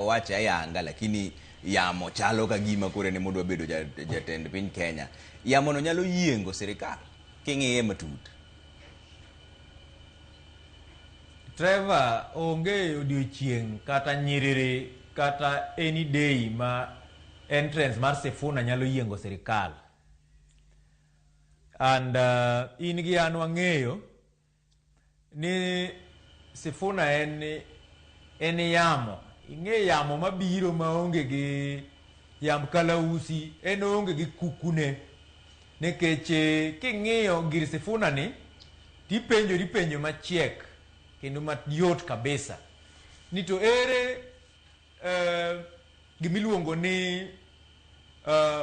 wacha yanga lakini yamo chalo ka gima kore ne modwa bedo jatend piny Kenya. Yamo no nyalo yiengo sirkal king'iye matut. Trevor, onge odiochieng kata nyiriri kata any day ma entrance mar Sifuna nyalo yiengo sirkal. And in gi an wang'eyo ni Sifuna en yamo. Ing'e yamo mabiro maonge gi yamb kalausi, en onge gi kukune. Nekech king'iyo gir Sifuna ni tipenjo machiek kendo mayot kabisa. Ni to ere gimiluongo ni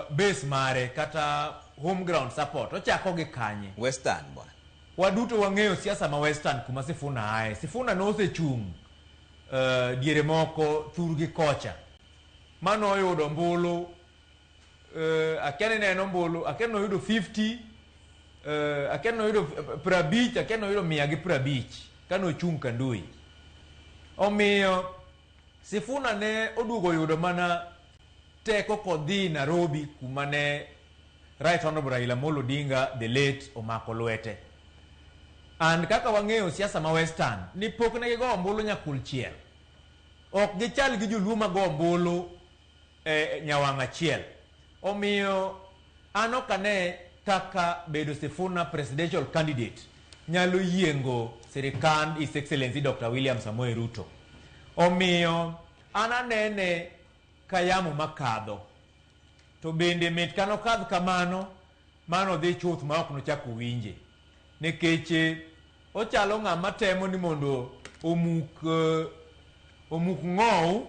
base mare kata home ground support ochako gi kanye? Western bwana. Waduto wang'eyo siasa ma Western kuma Sifuna ae. Sifuna nosechung' diere moko thurgi kocha. Mano oyudo ombulu akene neno ombulu, akene oyudo 50, akene oyudo 50, akene oyudo 150 kano chung' Kandui. Omiyo Sifuna ne oduogo yudo mana teko kodhi Nairobi kuma ne Right Honorable Raila Amolo Odinga the late omako lwete. And kaka wang'eyo siasa ma Western ni pok ne gigo ombulu nyakul chiel. Ok gichal gi joluo ma go ombulu nyawang' achiel. Omiyo ano kane kaka bedo Sifuna presidential candidate nyalo yiengo sirikand His Excellency Dr. William Samoei Ruto. Omiyo ananene kayamo makadho. To bende mit kano kadh kamano mano dhi chuth ma ok nochako winje. Nekech ochalo ng'ama temo ni mondo omuk ng'ow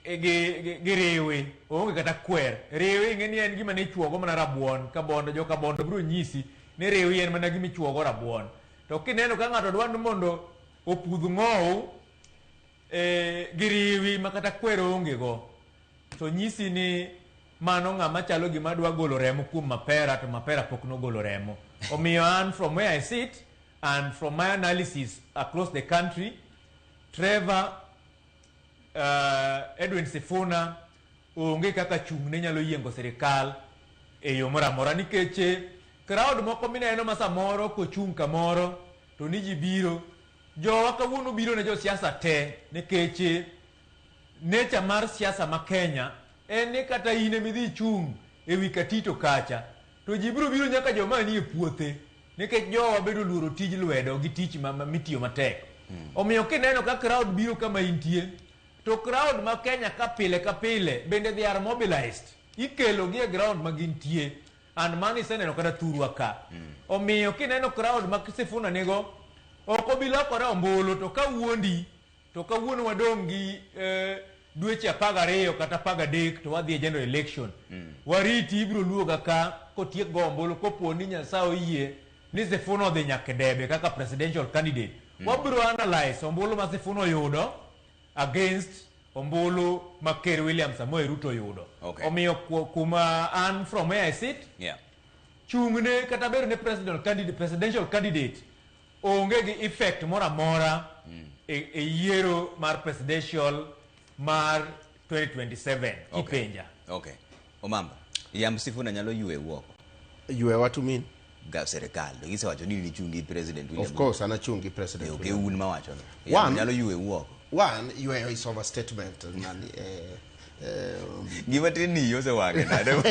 gi rewe, onge kata kwer. Rewe ing'eni en gima ne chuogo mana rabuon, kabondo joka bondo biro nyisi ni rewe en mana gima chuogo rabuon. To kineno ka ng'ato dwaro mondo opudh ng'ow gi rewe ma kata kwer onge go, to nyisi ni mano ng'ama chalo gima dwa golo remo kuom mapera, to mapera pok no golo remo. Omiyo an from where I sit and from my analysis across the country, Trevor Edwin Sifuna onge kaka chung' ne nyalo yiengo sirkal e yo mora mora. Nikech crowd moko mineno ma samoro kochung' kamoro to ni ji biro, jowa kawuono biro ne jo siasa te. Nikech nature mar siasa ma Kenya en ni kata in emidhi chung' e wi katito kacha to ji biro nyaka joma nie puothe, nikech jowa bedo luoro tij lwedo gi tich mitiyo matek. Omiyo kineno ka crowd biro kama intie, to crowd ma Kenya ka pile bende they are mobilized, ikelo gi e ground ma gintie, and mani iseneno kata thurwa ka. Omiyo kineno crowd ma Sifuna nigo ok obilokore ombulu, to kawuondi to kawuono wadong' gi dweche 12 kata 13 to wadhi e general election. Wariti ibiro luoga ka kotiek go ombulu kopo ni Nyasaye oyie ni Sifuna odhi nyaka debe kaka presidential candidate. Wabiro analyze ombulu ma Sifuna oyudo against ombulu ma Ker William Samoei Ruto yudo. Okay. Omiyo kuma an from where I sit, chung'ne kata bedo ne presidential candidate onge gi effect mora mora e yiero mar presidential mar 2027. Ipenja. Okay. Omamba, yamb Sifuna nyalo yue woko. Yue what you mean? Ga serikal. Gise wacho ni chungi president William. Of course, anachungi president. Okay, un ma wacho. One nyalo yue woko. One, yue is overstatement. Giva tini yose wage na.